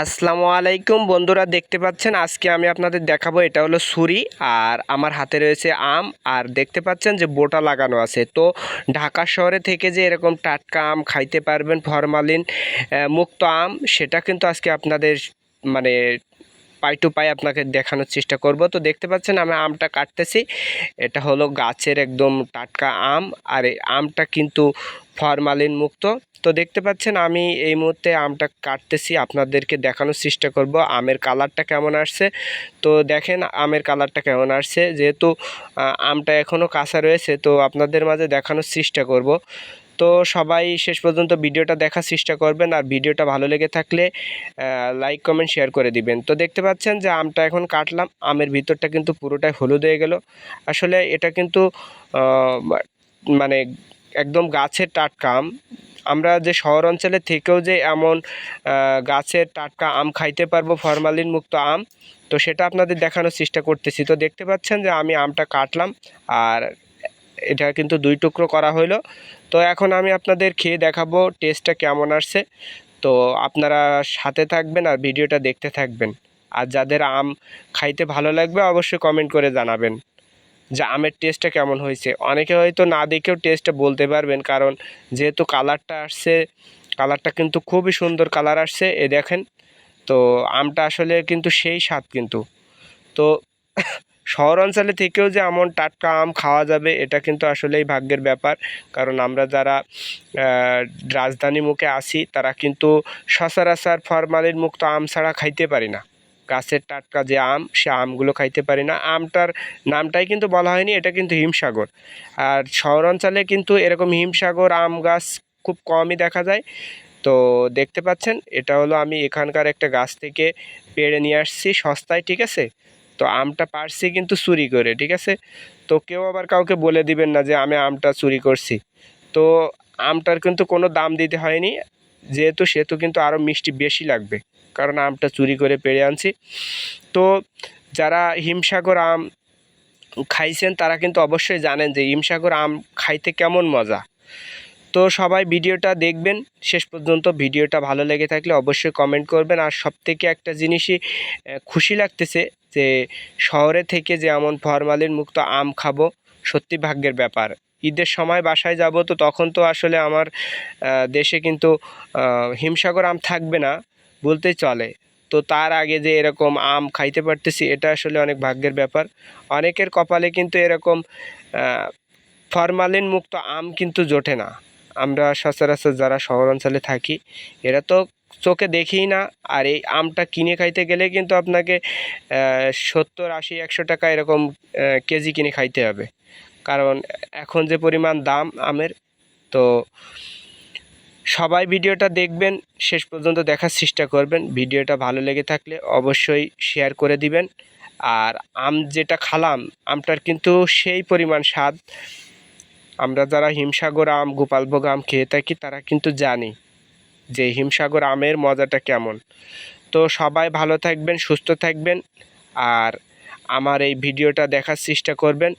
আসসালামু আলাইকুম বন্ধুরা, দেখতে পাচ্ছেন আজকে আমি আপনাদের দেখাবো এটা হলো ছুরি। আর আমার হাতে রয়েছে আম, আর দেখতে পাচ্ছেন যে বোটা লাগানো আছে। তো ঢাকা শহরে থেকে যে এরকম টাটকা আম খাইতে পারবেন, ফরমালিন মুক্ত আম, সেটা কিন্তু আজকে আপনাদের মানে পাই টু পাই আপনাকে দেখানোর চেষ্টা করব। তো দেখতে পাচ্ছেন আমি আমটা কাটতেছি, এটা হলো গাছের একদম টাটকা আম। আর এই আমটা কিন্তু ফরমালিন মুক্ত। তো দেখতে পাচ্ছেন আমি এই মুহূর্তে আমটা কাটতেছি, আপনাদেরকে দেখানোর চেষ্টা করব আমের কালারটা কেমন আসছে। তো দেখেন আমের কালারটা কেমন আসছে, যেহেতু আমটা এখনও কাঁচা রয়েছে, তো আপনাদের মাঝে দেখানোর চেষ্টা করব। তো সবাই শেষ পর্যন্ত ভিডিওটা দেখার চেষ্টা করবেন, আর ভিডিওটা ভালো লেগে থাকলে লাইক কমেন্ট শেয়ার করে দিবেন। তো দেখতে পাচ্ছেন যে আমটা এখন কাটলাম, আমের ভিতরটা কিন্তু পুরোটাই হলুদ হয়ে গেল। আসলে এটা কিন্তু মানে একদম গাছের টাটকা আম। আমরা যে শহর অঞ্চলে থেকেও যে এমন গাছের টাটকা আম খাইতে পারবো, ফরমালিন মুক্ত আম, তো সেটা আপনাদের দেখানোর চেষ্টা করতেছি। তো দেখতে পাচ্ছেন যে আমি আমটা কাটলাম, আর এটা কিন্তু 2 টুকরো করা হলো। তো এখন আমি আপনাদের খেয়ে দেখাবো টেস্টটা কেমন আসছে। তো আপনারা সাথে থাকবেন আর ভিডিওটা দেখতে থাকবেন। আর যাদের আম খাইতে ভালো লাগবে অবশ্যই কমেন্ট করে জানাবেন যে আমের টেস্টটা কেমন হয়েছে। অনেকে হয়তো না দেখেও টেস্টটা বলতে পারবেন, কারণ যেহেতু কালারটা আসছে, কালারটা কিন্তু খুবই সুন্দর কালার আসছে, এ দেখেন। তো আমটা আসলে কিন্তু সেই স্বাদ কিন্তু। তো শহর অঞ্চলে থেকেও যে এমন টাটকা আম খাওয়া যাবে, এটা কিন্তু আসলেই ভাগ্যের ব্যাপার। কারণ আমরা যারা রাজধানী মুখে আসি, তারা কিন্তু সচরাচর ফরমালিন মুক্ত আম ছাড়া খাইতে পারি না। গাছের টাটকা যে আম, সে আমগুলো খাইতে পারি না। আমটার নামটাই কিন্তু বলা হয়নি, এটা কিন্তু হিমসাগর। আর শহর অঞ্চলে কিন্তু এরকম হিমসাগর আম গাছ খুব কমই দেখা যায়। তো দেখতে পাচ্ছেন এটা হলো আমি এখানকার একটা গাছ থেকে পেড়ে নিয়ে আসছি সস্তায়, ঠিক আছে। তো আমটা পারছি কিন্তু চুরি করে, ঠিক আছে। তো কেউ আবার কাউকে বলে দিবেন না যে আমি আমটা চুরি করছি। তো আমটার কিন্তু কোনো দাম দিতে হয়নি, যেহেতু সেহেতু কিন্তু আরও মিষ্টি বেশি লাগবে, কারণ আমটা চুরি করে পেড়ে আনছি। তো যারা হিমসাগর আম খাইছেন তারা কিন্তু অবশ্যই জানেন যে হিমসাগর আম খাইতে কেমন মজা। তো সবাই ভিডিওটা দেখবেন শেষ পর্যন্ত। ভিডিওটা ভালো লেগে থাকলে অবশ্যই কমেন্ট করবেন। আর সবথেকে একটা জিনিসই খুশি লাগতেছে যে শহরে থেকে যে এমন ফরমালিন মুক্ত আম খাবো, সত্যি ভাগ্যের ব্যাপার। ঈদের সময় বাসায় যাব, তো তখন তো আসলে আমার দেশে কিন্তু হিমসাগর আম থাকবে না বলতেই চলে। তো তার আগে যে এরকম আম খাইতে পারতেছি, এটা আসলে অনেক ভাগ্যের ব্যাপার। অনেকের কপালে কিন্তু এরকম ফরমালিন মুক্ত আম কিন্তু জোটে না। আমরা সচরাচর যারা শহর অঞ্চলে থাকি, এরা তো চোখে দেখেই না। আর এই আমটা কিনে খাইতে গেলে কিন্তু আপনাকে 70, 80, 100 টাকা এরকম কেজি কিনে খাইতে হবে, কারণ এখন যে পরিমাণ দাম আমের। তো সবাই ভিডিওটা দেখবেন, শেষ পর্যন্ত দেখার চেষ্টা করবেন। ভিডিওটা ভালো লেগে থাকলে অবশ্যই শেয়ার করে দিবেন। আর আম যেটা খালাম, আমটার কিন্তু সেই পরিমাণ স্বাদ। আমরা যারা হিমসাগর আম, গোপালভোগ আম খেয়ে থাকি, তারা কিন্তু জানি যে হিমসাগর আমের মজাটা কেমন। তো সবাই ভালো থাকবেন, সুস্থ থাকবেন, আর আমার এই ভিডিওটা দেখার চেষ্টা করবেন।